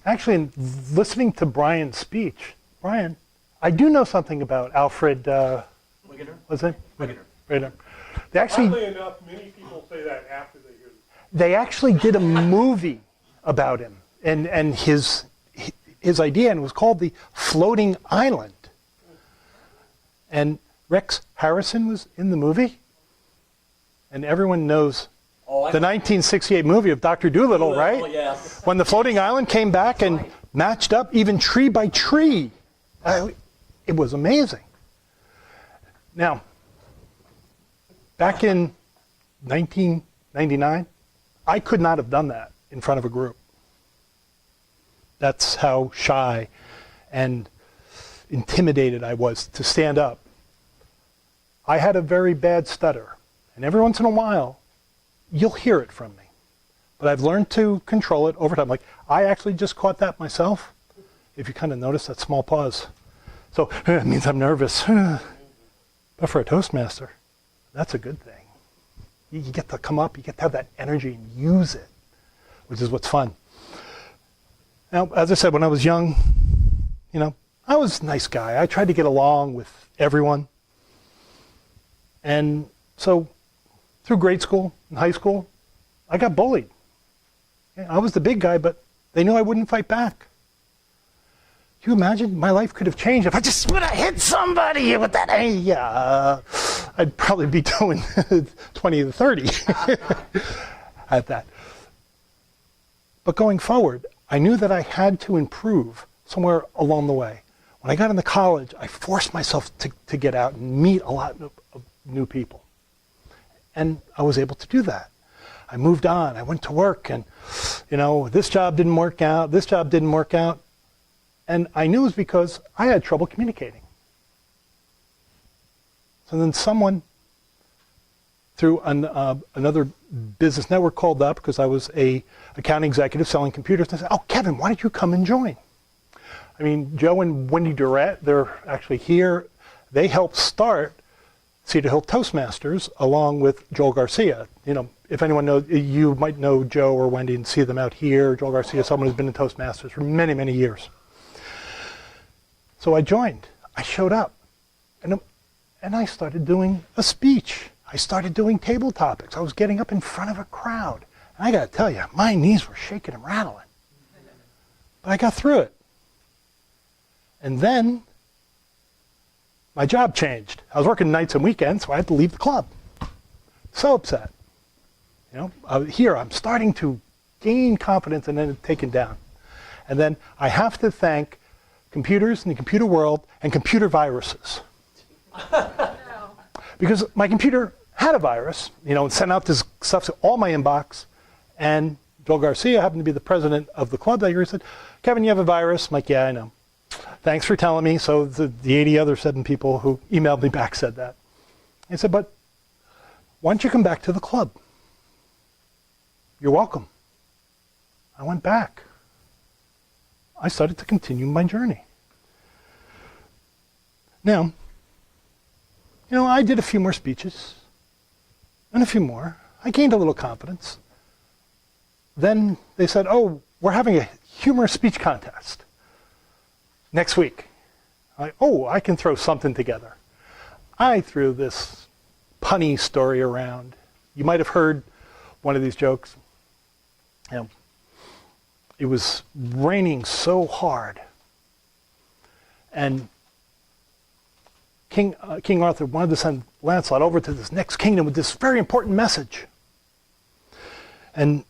Actually, in listening to Brian's speech, Brian, I do know something about Alfred, what's his name? Wigginer. They actually, oddly enough, many people say that after they hear it. they actually did a movie about him and his idea, and it was called The Floating Island. And Rex Harrison was in the movie, and everyone knows the 1968 movie of Dr. Dolittle, right? Oh, yes. When the floating island came back and matched up even tree by tree. It was amazing. Now, back in 1999, I could not have done that in front of a group. That's how shy and intimidated I was to stand up. I had a very bad stutter, and every once in a while, you'll hear it from me. But I've learned to control it over time. Like, I actually just caught that myself. If you kind of notice that small pause. So, it means I'm nervous. But for a Toastmaster, that's a good thing. You get to come up, you get to have that energy and use it, which is what's fun. Now, as I said, when I was young, I was a nice guy. I tried to get along with everyone. And so, through grade school and high school, I got bullied. I was the big guy, but they knew I wouldn't fight back. Can you imagine? My life could have changed if I just would have hit somebody with that. I'd probably be doing 20 to 30 at that. But going forward, I knew that I had to improve somewhere along the way. When I got into college, I forced myself to get out and meet a lot of new people. And I was able to do that. I moved on. I went to work, and, this job didn't work out. This job didn't work out. And I knew it was because I had trouble communicating. So then someone, through another business network, called up because I was a account executive selling computers. And I said, "Oh, Kevin, why don't you come and join?" I mean, Joe and Wendy Durrett, they're actually here. They helped start Cedar Hill Toastmasters along with Joel Garcia. If anyone knows, you might know Joe or Wendy and see them out here. Joel Garcia, someone who's been in Toastmasters for many, many years. So I joined. I showed up. And I started doing a speech. I started doing table topics. I was getting up in front of a crowd. And I got to tell you, my knees were shaking and rattling. But I got through it. And then my job changed. I was working nights and weekends, so I had to leave the club. So upset. Here I'm starting to gain confidence and then it's taken down. And then I have to thank computers in the computer world and computer viruses. Because my computer had a virus, and sent out this stuff to all my inbox. And Joel Garcia happened to be the president of the club that year. He said, "Kevin, you have a virus?" I'm like, "Yeah, I know. Thanks for telling me." So the 80 other 7 people who emailed me back said that. He said, "But why don't you come back to the club? You're welcome." I went back. I started to continue my journey. Now, I did a few more speeches and a few more. I gained a little confidence. Then they said, "Oh, we're having a humorous speech contest next week." I can throw something together. I threw this punny story around. You might have heard one of these jokes. It was raining so hard. And King Arthur wanted to send Lancelot over to this next kingdom with this very important message. And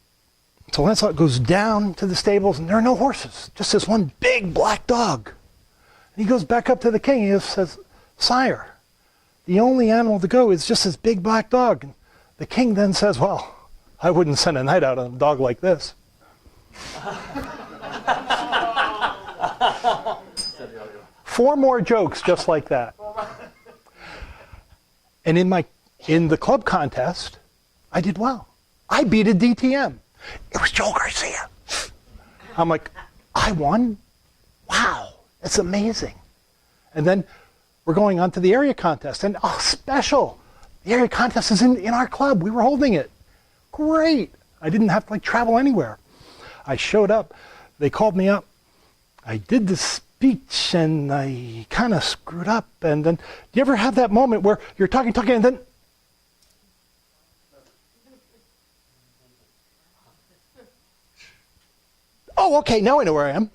so Lancelot goes down to the stables, and there are no horses, just this one big black dog. And he goes back up to the king, and he says, "Sire, the only animal to go is just this big black dog." And the king then says, "Well, I wouldn't send a knight out on a dog like this." Four more jokes just like that. And in the club contest, I did well. I beat a DTM. It was Joel Garcia. I'm like, I won? Wow, it's amazing. And then we're going on to the area contest. And special. The area contest is in our club. We were holding it. Great. I didn't have to travel anywhere. I showed up. they called me up. I did the speech and I kind of screwed up. And then, do you ever have that moment where you're talking, and then, oh, okay, now I know where I am.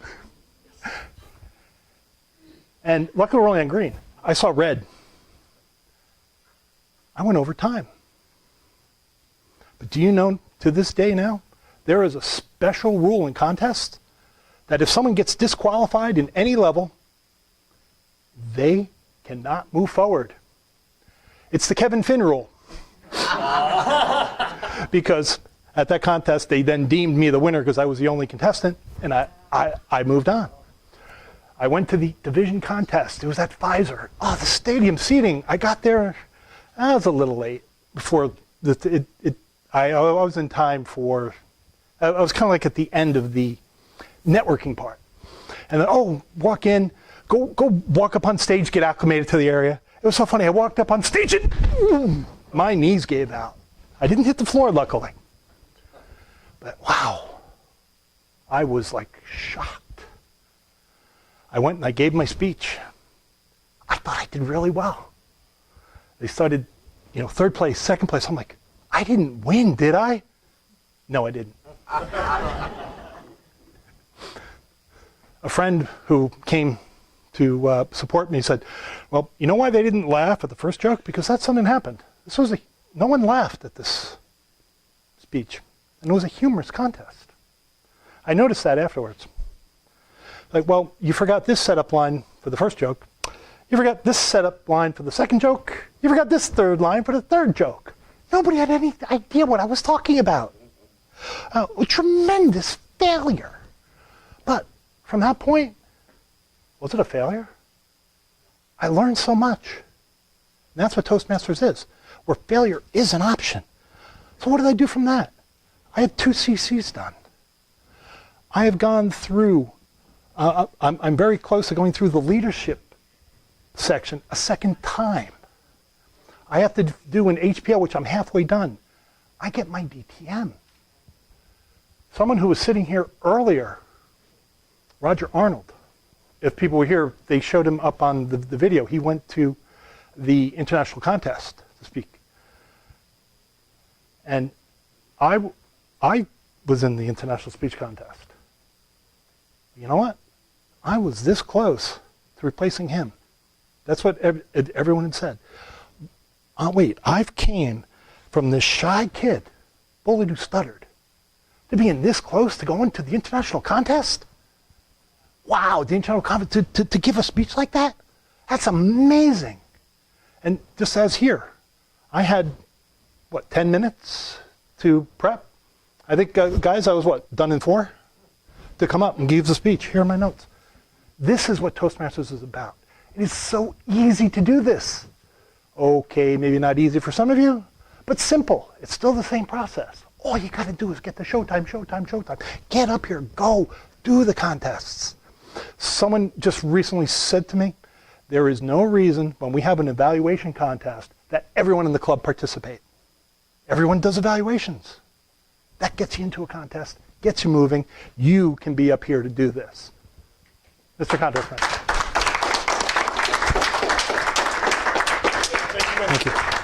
And luckily we're only on green. I saw red. I went over time. But do you know, to this day now, there is a special rule in contests that if someone gets disqualified in any level, they cannot move forward. It's the Kevin Finn rule. Because at that contest, they then deemed me the winner because I was the only contestant, and I moved on. I went to the division contest. It was at Pfizer. Oh, the stadium seating. I got there. I was a little late before I was in time for. I was kind of like at the end of the networking part, and then walk in, go walk up on stage, get acclimated to the area. It was so funny. I walked up on stage and my knees gave out. I didn't hit the floor, luckily. But wow, I was like shocked. I went and I gave my speech. I thought I did really well. They started, third place, second place. I'm like, I didn't win, did I? No, I didn't. A friend who came to support me said, well, you know why they didn't laugh at the first joke? Because that's something happened. No one laughed at this speech. And it was a humorous contest. I noticed that afterwards. Like, well, you forgot this setup line for the first joke. You forgot this setup line for the second joke. You forgot this third line for the third joke. Nobody had any idea what I was talking about. A tremendous failure. But from that point, was it a failure? I learned so much. And that's what Toastmasters is, where failure is an option. So what did I do from that? I had 2 CCs done. I have gone through, I'm very close to going through the leadership section a second time. I have to do an HPL, which I'm halfway done. I get my DTM. Someone who was sitting here earlier, Roger Arnold, if people were here, they showed him up on the video. He went to the international contest to speak. And I was in the international speech contest. You know what? I was this close to replacing him. That's what everyone had said. Wait, I've came from this shy kid, bullied who stuttered, to being this close to going to the international contest? Wow, the international contest, to give a speech like that? That's amazing. And just as here, I had, 10 minutes to prep? I think, guys, I was, done in 4? To come up and give the speech. Here are my notes. This is what Toastmasters is about. It is so easy to do this. Okay, maybe not easy for some of you, but simple. It's still the same process. All you got to do is get the showtime. Get up here, go, do the contests. Someone just recently said to me, there is no reason when we have an evaluation contest that everyone in the club participate. Everyone does evaluations. That gets you into a contest, gets you moving. You can be up here to do this. Mr. Contest. Thank you.